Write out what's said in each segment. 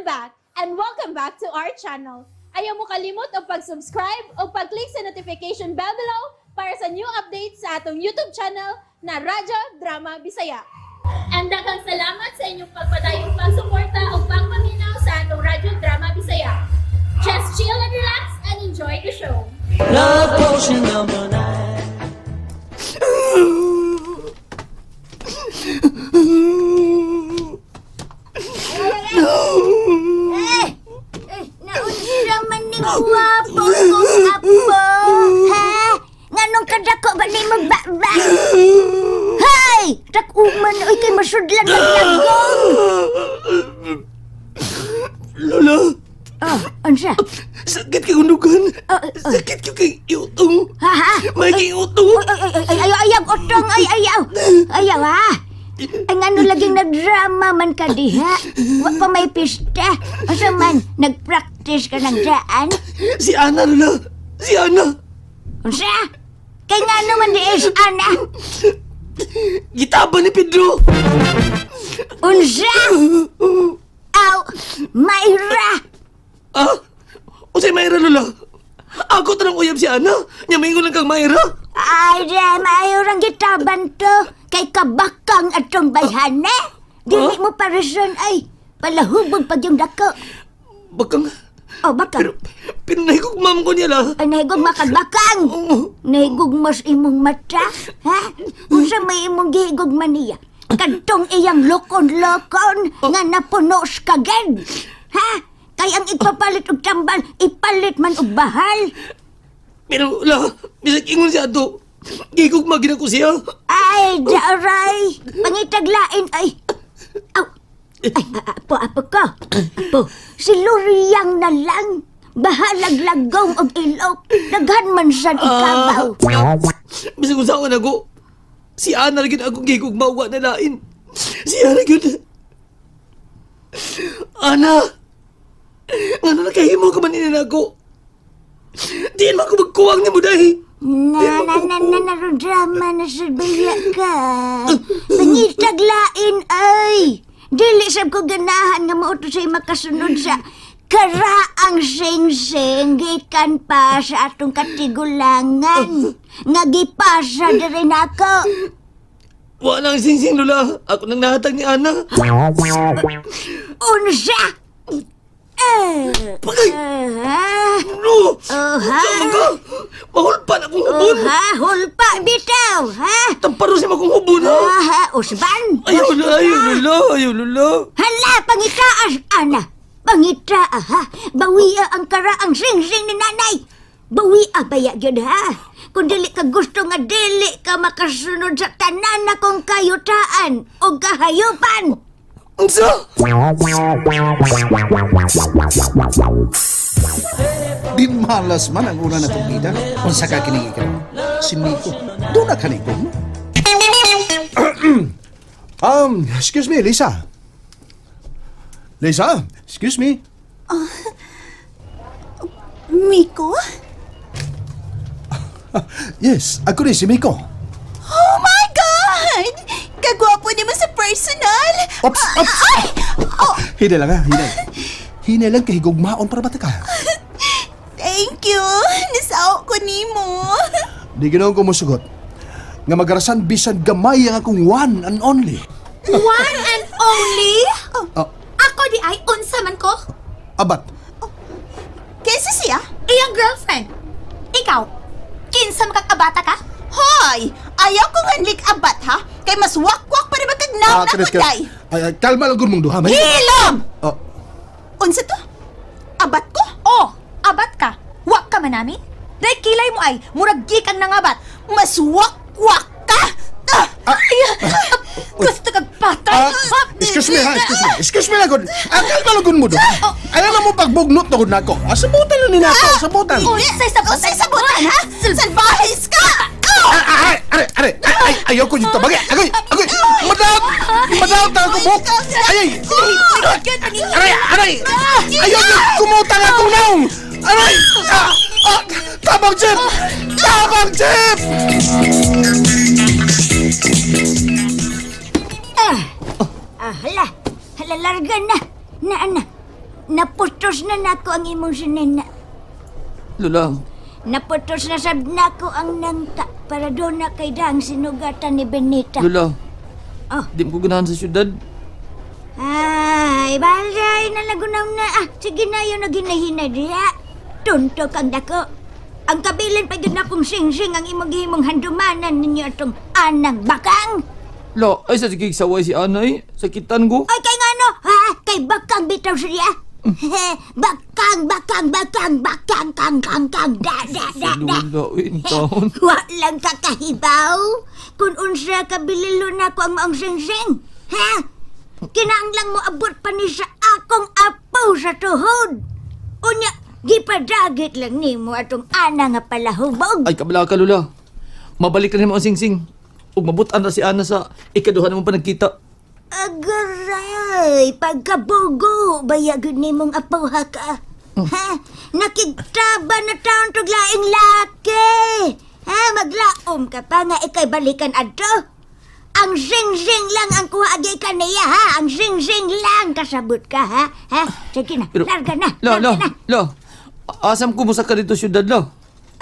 back and welcome back to our channel. Ayaw mo kalimot o pag-subscribe o pag-click sa notification bell below para sa new updates sa atong YouTube channel na Radyo Drama Bisaya. And daghang salamat sa inyong pagpadayong pagsuporta o pagpaminaw sa atong Radyo Drama Bisaya. Just chill and relax and enjoy the show. Love potion number 9. Naunsa man ni guwapo kong apo, ha? Nganong kadako ba ni magbaba? Hay! Takuman, oy kay masudlan maglagong! Lola, Ansa? sakit kay unugan. Sakit kay utong. Ha? May kay utong. Ayaw, otong, ayaw! Ayaw, ha? Ay nga no laging nagdrama man ka diha. Wa pa may pista. Asa man, nagpractice ka ng daan? Si Ana, Lola. Si Ana. Unsa? Kay nga naman di is ana. Gitaba ni Pedro. Unsa? Aw, Mayra! Ah? O si Mayra, Lola. Ako tanang uyab si Ana. Nyamay ko lang kang Mayra. Ay, mayroong gitaban to. Kay kabakang atong bayhana. Dili mo parison ay palahubog pag yung dako. Bakang. O, bakang? Pero nahigugmam ko niya la. Ay, nahigog makadbakang. Nahigog mas imong mata. Ha? Kung sa may imong gihigog man niya. Kantong iyang lokon-lokon nga napunos kagad. Ha? Kay ang ipapalit og tambal, ipalit man og bahal. Pero la, bisag ingon siya to. Gigugma gina ko siya. Ay, daray. Pangitaglain ay. Aw. Ay, apo ko. Apo, si Luriang na lang. Bahalag lagong og ilok. Daghan man siya ikabaw. Bisag usawan ako. Si Ana lagi na akong gigugma wa na lain. Si Ana lagi. Ana. Nga na nakahimo ka man inin ako. Diyan mo ako magkuwang ni mo dahil. Narudrama na sa baya ka. Pangitaglain ay. Dili sab ko ganahan nga mauto sa'y makasunod sa karaang sing-sing gikan pa sa atong katigulangan. Nga gipasa diri nako. Wa nang sing-sing, Lola. Ako nang nahatag ni Ana. Unsa? Pagay! No! Saan ka? Mahulpa na akong hubon. Hulpa bitaw, ha? Tamparo siya akong hubon, ha? Usban? Ayaw, Lola. Hala, pangitaas, ana. Pangitaa, ha? Bawia ang karaang sing-sing ni nanay. Bawia baya yun, ha? Kung dili ka gusto nga dili ka makasunod sa tanan na kong kayutaan o kahayupan. Unsa? Din malas man ang una na tubida. Unsa ka kining ikaw? Si Nico. Doon na kaniko mo. Excuse me, Lisa. Lisa, excuse me. Miko? Yes, ako rin si Miko. Oh my God! Kagwapo ni mo sa personal! Ops! Ay! Oh, Hina lang ha, hina. Hina lang kay gugmaon para bata ka. thank you! Nasao ko ni mo. Di ganoon ko musugot. Nga magarasan bisan gamay ang akong one and only. One and only? Oh, Ako di ay unsa man ko? abat. Kaysa siya? Iyang girlfriend. Ikaw, kinsa makakabata ka? Hoy! Ayaw ko nganlik abat ha? Kay mas wakwak pa rin magkagnaw na ko, day! Ay, kalma lang mong duha. May... Hilom! Oh, Unsa to? Abat ko? Oh, abat ka. Wak ka man namin? Dahil kilay mo ay, murag gikang nangabat. Mas wakwak ka! Gusto kag patay. excuse me ha, excuse me lang gud. Ang kalma lang mo do. Ayaw na mo pagbugnot na gud nako. Sabutan lang ni nako, sabutan. Unsay sabutan ha? Salbahis ka! Are, ayoko dito bagay. Agoy. Madawat na ako buhok. Ay. Aray. Ayoko kumutang akong naong. Aray. Tabang jeep. Hala, larga na. Na. naputos na nako ang imong sinena. Lola, Naputos na sab nako ang nangka para doon na kay dang sinugatan ni Benita. Lola. Oh. Di mo ko ganahan sa syudad. Ay, balay na lagunaw na. Sige na yun na ginahinay diya. Tunto kang dako. Ang kabilin pa yun akong sing-sing ang imong handumanan ninyo atong anang bakang. La, ay sa sige saway si Anay. Sakitan ko. Ay, kay nga no, kay bakang bitaw siya. Bakang, kang, da. Lola, in taon. Walang kakahibaw. Kung unsa kabililo na ko ang maong sing-sing. Ha? Kinahanglang mo abot pa ni sa akong apo sa tuhod. Unya, gipadagit lang ni mo atong ana nga palahubog. Ay, kabala ka, Lola. Mabalik ka rin mo ang sing-sing. Ug mabutan na si Ana sa ikaduha naman pa nagkita. Agaray, pagkabugo, bayagod ni mong apo ha ka. Ha? Nakigtaba na taon tog laing laki. Ha? Maglaom ka pa nga ikay balikan adto. Ang sing-sing lang ang kuhagi ka niya, ha? Ang sing-sing lang kasabot ka, ha? Ha? Sige na, larga na, larga na. La, asam ko mo sa ka dito syudad, la.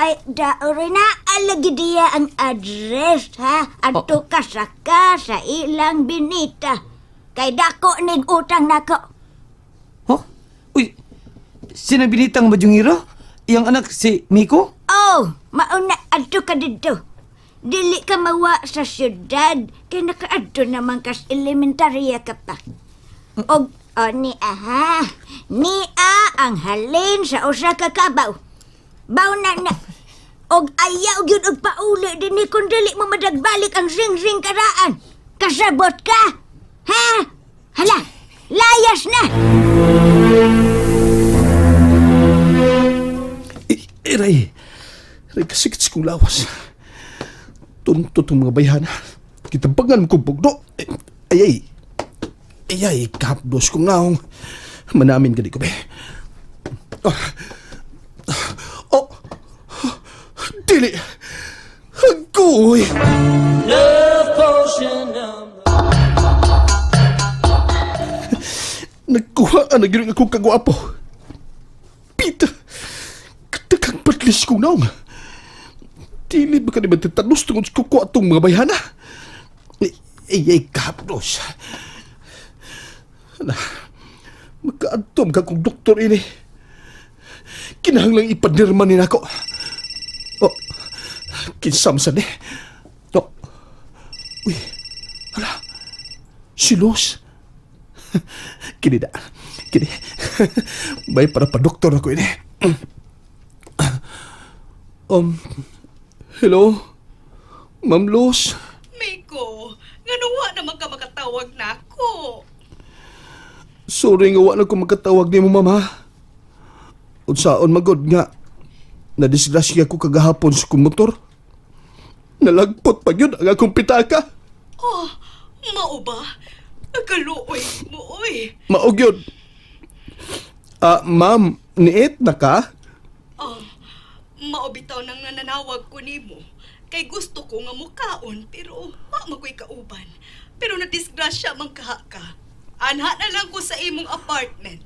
Ay, daore na, alagi diya ang address, ha? Adto ka sa ilang Benita. Kay dako ning utang nako. Ha? Uy, sinabinitang Madyungira? Iyang anak si Miko? Oh, mauna adto ka dito. Dili ka mawa sa syudad, kay nakaadto naman kas elementarya ka pa. Og, niya ang halin sa usa ka kabaw. Baw na. Og ayaw gyud og pauli din ni kung dili mo madagbalik ang sing-sing karaan. Kasabot ka? Ha? Hala, layas na! Ray kasikit sa kong lawas. Tunto itong mga bayhana. Kitampangan ko bugno. Ayay, kapdos kong naong. Manamin ka di ko, be. Dili. Agoy. Love potion number. Nagkuha ka na gano'n akong kagwapo. Pita. Katakang patlis kong naong. Dili ba ka naman tatanus tungod sa kukuha itong mga bayhana? Ayay, kapdos. Magkaantom ka kong doktor ini. Kinahanglang ipadirman ni nako. Oh, kinsamsan eh. Oh, uy, hala, si Luz. Kini. May para pa doktor ako ini. Hello? Ma'am Luz? Miko, nga naman ka makatawag na ako. Sorry nga wala ko magkatawag ni mo, mama. Unsaon magod nga. Nadisgrasya ko kagahapon sa kong motor. Nalagpot pa yun ang akong pitaka. Oh, mao ba? Nagaluoy mo, oy. Maog yun. Ma'am, niit na ka? Maobitaw nang nananawag ko nimo. Kay gusto ko nga mukaon, pero wa makoy kauban. Pero nadisgrasya man kaha ka. Anha na lang ko sa imong apartment.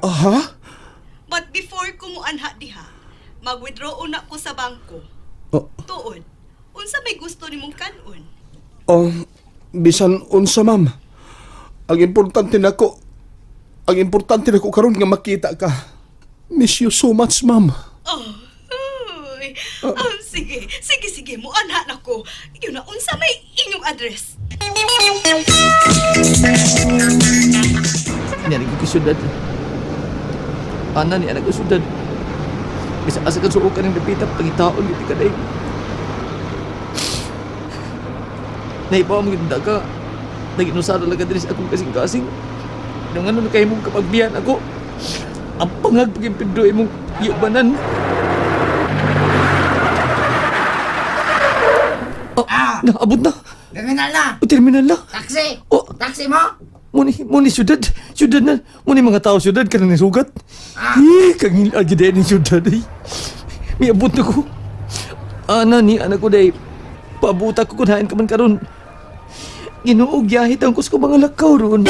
Aha? But before ko mo anha diha, mag-withdraw una ko sa bangko. Oh, Tuod, unsa may gusto nimong kanon? bisan unsa, ma'am. Ang importante nako karon nga makita ka. Miss you so much, ma'am. Sige mo anha na ko. Yun na unsa may inyong address. Niya ko syudad. Ana ni anak ko syudad. Bisa asa kan suukan ng dapita pangitaon giti ka day. Naibaw mo ganda ka. Naginusara lang ka din sa akong kasing-kasing. Nung ano na kayo mong kapagbiyan ako. Ang pangag paging Pedro imong yubanan. Naabot na. Terminal na! Terminal na. Taxi! Oh, Taxi mo! muni syudad. Syudad na. Muni mga tao syudad ka na nisugat. Kaging agad ni syudad ay. May abot na ko. Ana ni anak ko day. Pabuta ko kunain ka man karon. Ginuog yahit ang kus ko mga lakaw ron.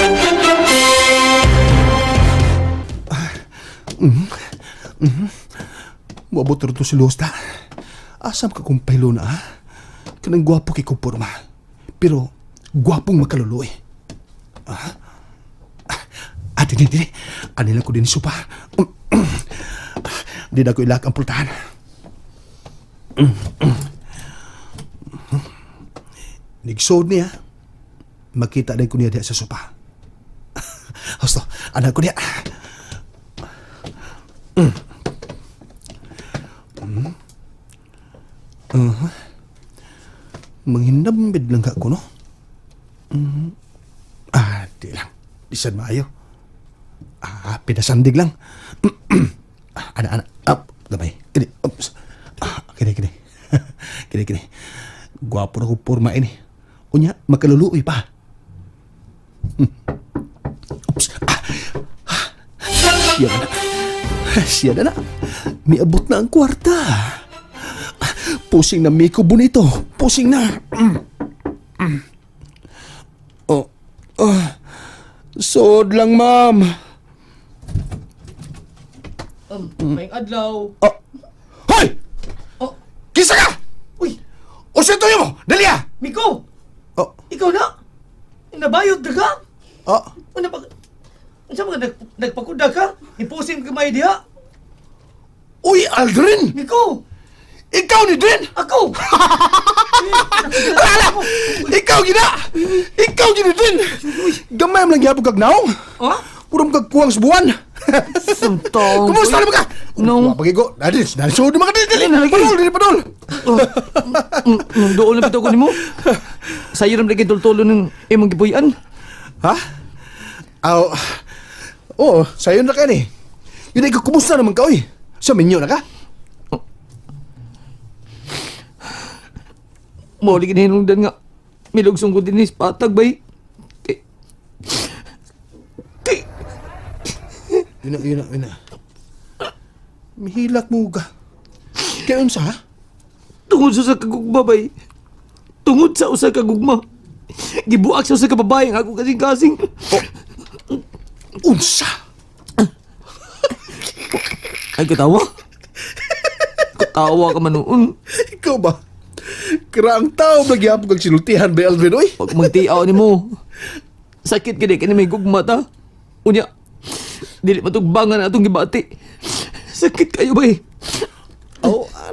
Muabot rin to si Losta. Asam ka kung pahilo na, ha? Kanang gwapo kay kumpurma. Pero, gwapong makaluluoy. Dini. Anilang ko din supa. Di na ko ilak ang pultahan. Nigsod niya. Makita din ko niya diya sa sopa. Husto, anak ko niya. Manghinambid lang ka ko, no? Di lang. Disan maayo. Pinasandig lang. Ana. Gamay. Kini. Oops. Kini. Kini. Gwapo na ko porma ini. Unya, makaluluoy pa. Oops. Siya na. Miabot na ang kwarta. Pusing na Miko Bonito. Pusing na. Sod lang, ma'am. May adlaw. Hoy! Oh. Kisa ka! Uy, O sento mo! Dali ah! Miko! Oh. Ikaw na? Nabayod na ka? Oh. Saan ba nagpakuda ka? Ipusin ka may diha? Uy, Aldrin! Miko! Ikaw ni Drin! Ako! Alala! Ikaw gina! Ikaw gina Drin! Gamay mo lang yapog kag naong! Ha? Puram kag kuwang sa buwan! Santong! Kumusta naman ka? No. Pagigo! Nadis! Narisod naman ka! Dili! Nalagi. Padol! Nung doon na pito ko ni mo. Sa'yo naman naging tultulo ng imong gipuyan. Ha? Oo, sa'yo na ka ni. Yun ay kumusta naman ka, oy? Sa minyo na ka? Muli kinahinungdan nga. Milugsong ko din is patag bay. Yun na. Mihilak mo ka. Kaya unsa, ha? Tungod sa kagugma bay. Tungod sa usa kagugma. Gibuak sa usa ka babae ang ako kasing-kasing. Unsa? Ay, katawa? Katawa ka man noon. Ikaw ba? Karaang tao nagyapog ang sinultihan ba, Alvin, oy? Pag magtiaw ni mo. Sakit ka di may gugma ta. Unya, dili matugbangan atong gibati. Sakit kayo bay.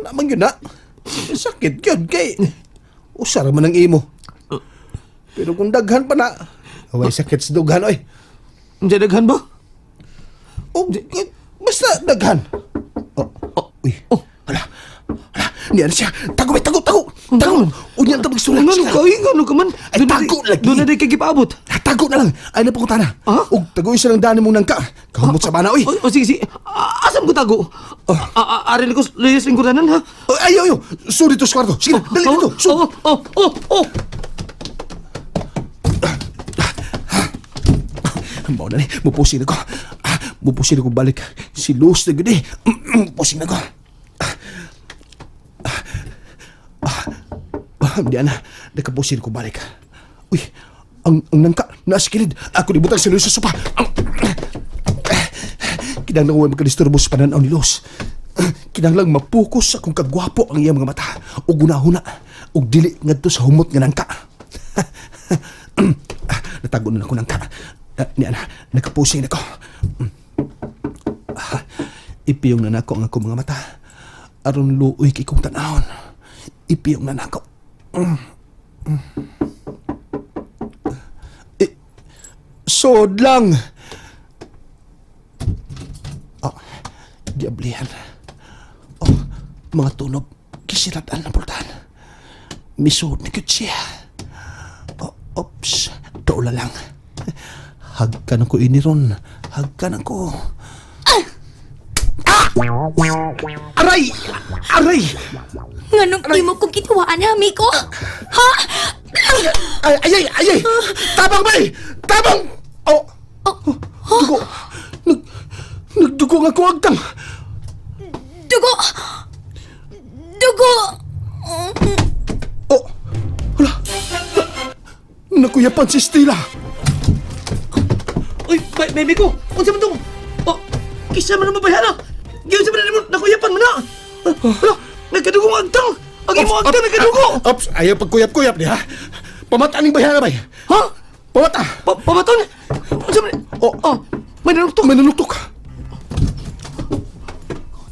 Naman yun na. Sakit yun, kay... Usara man ang imo. Pero kung daghan pa na, away sakit sa dughan, oy. Diyan daghan ba? Basta daghan. Uy. Hala. Niyan siya. Tago. Unyan ta magsulat siya. Ano ka man? Ay, tago lagi. Doon na di kagipaabot. Tago na lang. Ay na pa na. Ha? Og tago isa lang dani mong nangka. Kahumot sa bana, oy. O sige. Asam ko tago? Arin ko layas ng kuranan ha? Ayo. Suri to sa kwarto. Sige na, dali dito. Mau na ni. Mupusin ako. Mupusin ako balik. Si Luz na gudi. Mupusin ako. Diyan na. Nakapusin ko balik. Uy, ang nangka. Nasa kilid. Ako nibutang si Luz sa sopa. Kinang lang magkadisturbo sa pananaw ni Luz. Kinang lang mapukus akong kagwapo ang iyang mga mata. O gunahuna. O dili ngadto sa humot nga nangka. Natago na ako nangka. Niyan na. Nakapusin ako. Ipiyong na nako ang akong mga mata. Aron luoy kay kong tanahon. Ipiyong na nako. Sod lang. Diablihan. Mga tunog. Kisiratan ng pultan. Misod na good siya. Oops. Taula lang. Hagkan ako iniron. Hagkan ako. Aray! Nganong di mo kong kituwaan ha, Miko? Ha? Ayay! Tabang bay! Tabang! Dugo! Nagdugo nga ko agtang! Dugo! Hala! Nakuyapan si Stella! Uy, baby ko! Unsa man to? Kisa man ang mabayana! Giyon sa man mo, nakuyapan mo na! Hala, nagkadugong agtang! Ang imo agtang nagkadugo! Ops, ayaw pagkuyap-kuyap niya. Pamata ning bayana bay. Ha? Pamata. Pamaton? Unsa man? Oh, May nanuktok! manunuktok.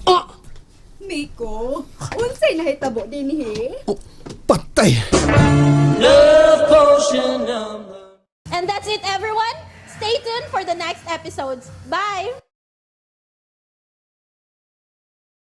Ah! Miko, unsay nahitabo dinhi? Oh, patay. Love potion number. And that's it, everyone. Stay tuned for the next episodes. Bye!